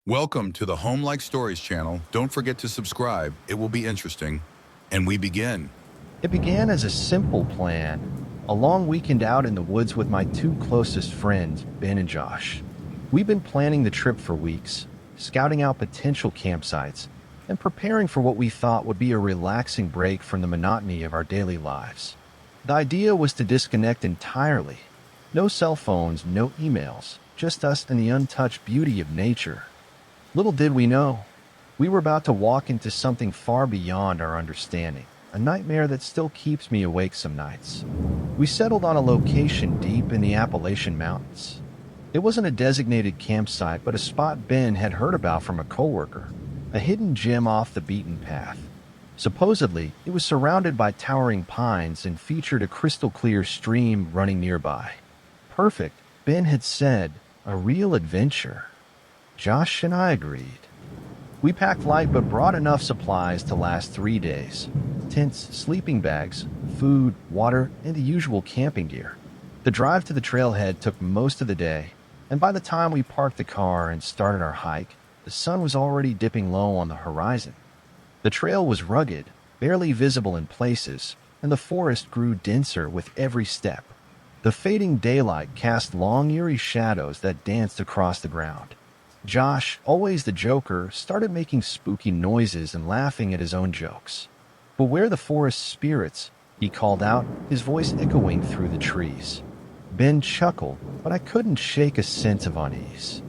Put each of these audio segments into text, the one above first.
Welcome to the Home Like Stories channel. Don't forget to subscribe. It will be interesting. And we begin. It began as a simple plan, a long weekend out in the woods with my two closest friends, Ben and Josh. We've been planning the trip for weeks, scouting out potential campsites, and preparing for what we thought would be a relaxing break from the monotony of our daily lives. The idea was to disconnect entirely. No cell phones, no emails, just us and the untouched beauty of nature. Little did we know, we were about to walk into something far beyond our understanding, a nightmare that still keeps me awake some nights. We settled on a location deep in the Appalachian Mountains. It wasn't a designated campsite, but a spot Ben had heard about from a coworker, a hidden gem off the beaten path. Supposedly, it was surrounded by towering pines and featured a crystal-clear stream running nearby. Perfect, Ben had said, a real adventure. Josh and I agreed. We packed light but brought enough supplies to last 3 days. Tents, sleeping bags, food, water, and the usual camping gear. The drive to the trailhead took most of the day, and by the time we parked the car and started our hike, the sun was already dipping low on the horizon. The trail was rugged, barely visible in places, and the forest grew denser with every step. The fading daylight cast long, eerie shadows that danced across the ground. Josh, always the joker, started making spooky noises and laughing at his own jokes. "Beware the forest spirits," he called out, his voice echoing through the trees. Ben chuckled, but I couldn't shake a sense of unease.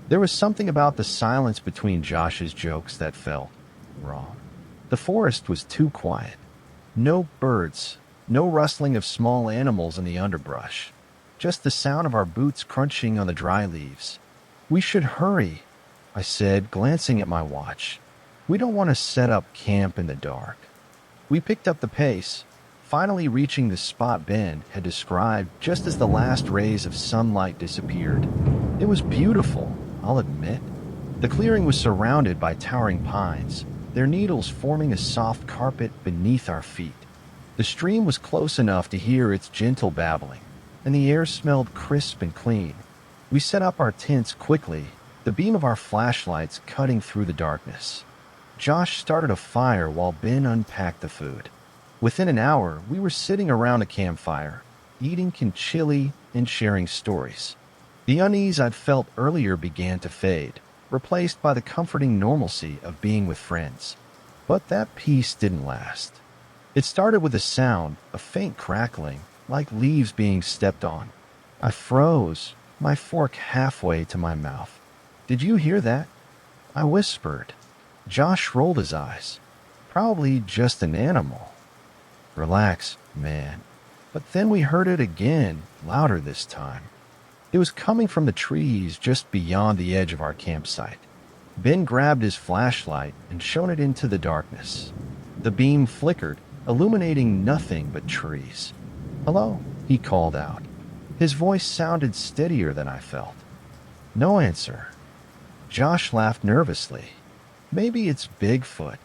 There was something about the silence between Josh's jokes that felt wrong. The forest was too quiet. No birds, no rustling of small animals in the underbrush, just the sound of our boots crunching on the dry leaves. "We should hurry," I said, glancing at my watch. "We don't want to set up camp in the dark." We picked up the pace, finally reaching the spot Ben had described just as the last rays of sunlight disappeared. It was beautiful, I'll admit. The clearing was surrounded by towering pines, their needles forming a soft carpet beneath our feet. The stream was close enough to hear its gentle babbling, and the air smelled crisp and clean. We set up our tents quickly, the beam of our flashlights cutting through the darkness. Josh started a fire while Ben unpacked the food. Within an hour, we were sitting around a campfire, eating chili and sharing stories. The unease I'd felt earlier began to fade, replaced by the comforting normalcy of being with friends. But that peace didn't last. It started with a sound, a faint crackling, like leaves being stepped on. I froze, my fork halfway to my mouth. "Did you hear that?" I whispered. Josh rolled his eyes. "Probably just an animal." "Relax, man." But then we heard it again, louder this time. It was coming from the trees just beyond the edge of our campsite. Ben grabbed his flashlight and shone it into the darkness. The beam flickered, illuminating nothing but trees. "Hello," he called out. His voice sounded steadier than I felt. No answer. Josh laughed nervously. "Maybe it's Bigfoot.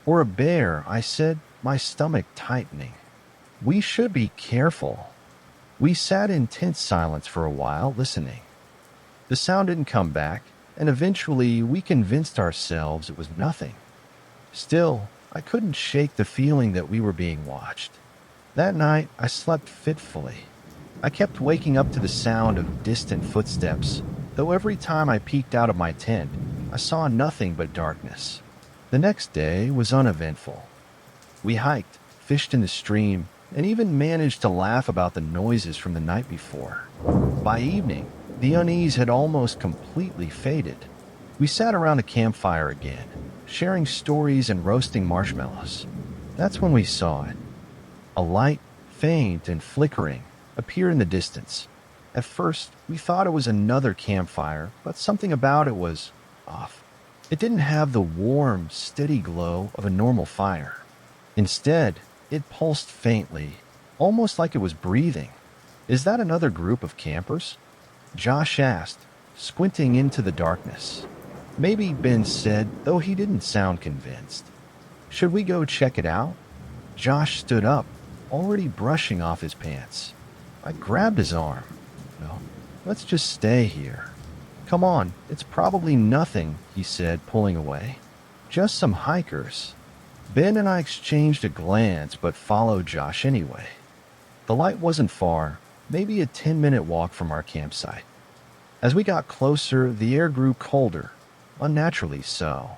Or a bear," I said, my stomach tightening. "We should be careful." We sat in tense silence for a while, listening. The sound didn't come back, and eventually we convinced ourselves it was nothing. Still, I couldn't shake the feeling that we were being watched. That night, I slept fitfully. I kept waking up to the sound of distant footsteps, though every time I peeked out of my tent, I saw nothing but darkness. The next day was uneventful. We hiked, fished in the stream, and even managed to laugh about the noises from the night before. By evening, the unease had almost completely faded. We sat around a campfire again, sharing stories and roasting marshmallows. That's when we saw it. A light, faint and flickering, appeared in the distance. At first, we thought it was another campfire, but something about it was off. It didn't have the warm, steady glow of a normal fire. Instead, it pulsed faintly, almost like it was breathing. "Is that another group of campers?" Josh asked, squinting into the darkness. "Maybe," Ben said, though he didn't sound convinced. "Should we go check it out?" Josh stood up, already brushing off his pants. I grabbed his arm. "No, let's just stay here." Come on, it's probably nothing, he said, pulling away. Just some hikers. Ben and I exchanged a glance but followed Josh anyway. The light wasn't far, maybe a 10-minute walk from our campsite. As we got closer, the air grew colder, unnaturally so.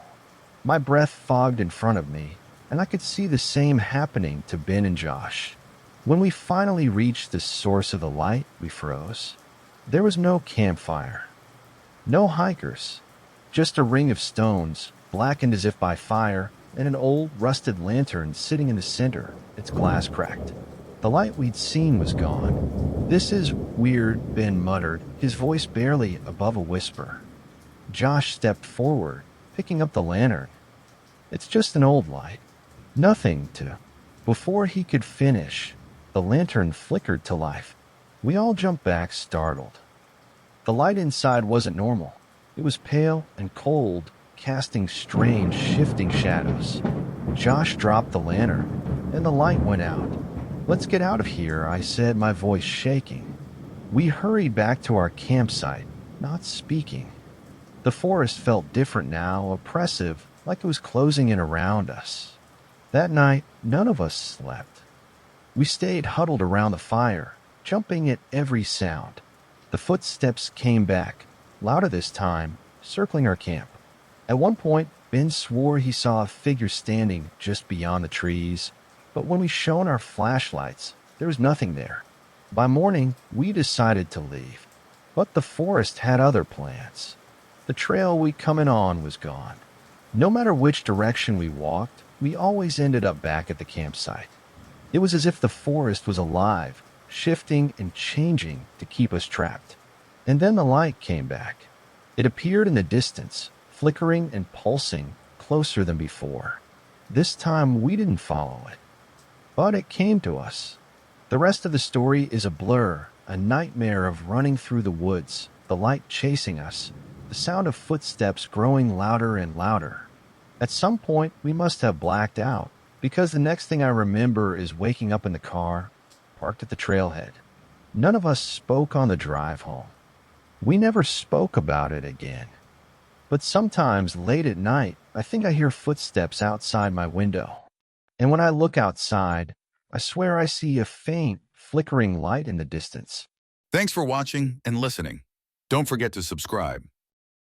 My breath fogged in front of me, and I could see the same happening to Ben and Josh. When we finally reached the source of the light, we froze. There was no campfire. No hikers. Just a ring of stones, blackened as if by fire, and an old, rusted lantern sitting in the center, its glass cracked. The light we'd seen was gone. "This is weird," Ben muttered, his voice barely above a whisper. Josh stepped forward, picking up the lantern. "It's just an old light. Nothing to..." Before he could finish, the lantern flickered to life. We all jumped back, startled. The light inside wasn't normal. It was pale and cold, casting strange, shifting shadows. Josh dropped the lantern, and the light went out. "Let's get out of here," I said, my voice shaking. We hurried back to our campsite, not speaking. The forest felt different now, oppressive, like it was closing in around us. That night, none of us slept. We stayed huddled around the fire, jumping at every sound. The footsteps came back, louder this time, circling our camp. At one point, Ben swore he saw a figure standing just beyond the trees, but when we shone our flashlights, there was nothing there. By morning, we decided to leave, but the forest had other plans. The trail we'd come in on was gone. No matter which direction we walked, we always ended up back at the campsite. It was as if the forest was alive, shifting and changing to keep us trapped. And then the light came back. It appeared in the distance, flickering and pulsing, closer than before. This time we didn't follow it, but it came to us. The rest of the story is a blur, a nightmare of running through the woods, the light chasing us, the sound of footsteps growing louder and louder. At some point, we must have blacked out, because the next thing I remember is waking up in the car, parked at the trailhead. None of us spoke on the drive home. We never spoke about it again. But sometimes, late at night, I think I hear footsteps outside my window. And when I look outside, I swear I see a faint, flickering light in the distance. Thanks for watching and listening. Don't forget to subscribe.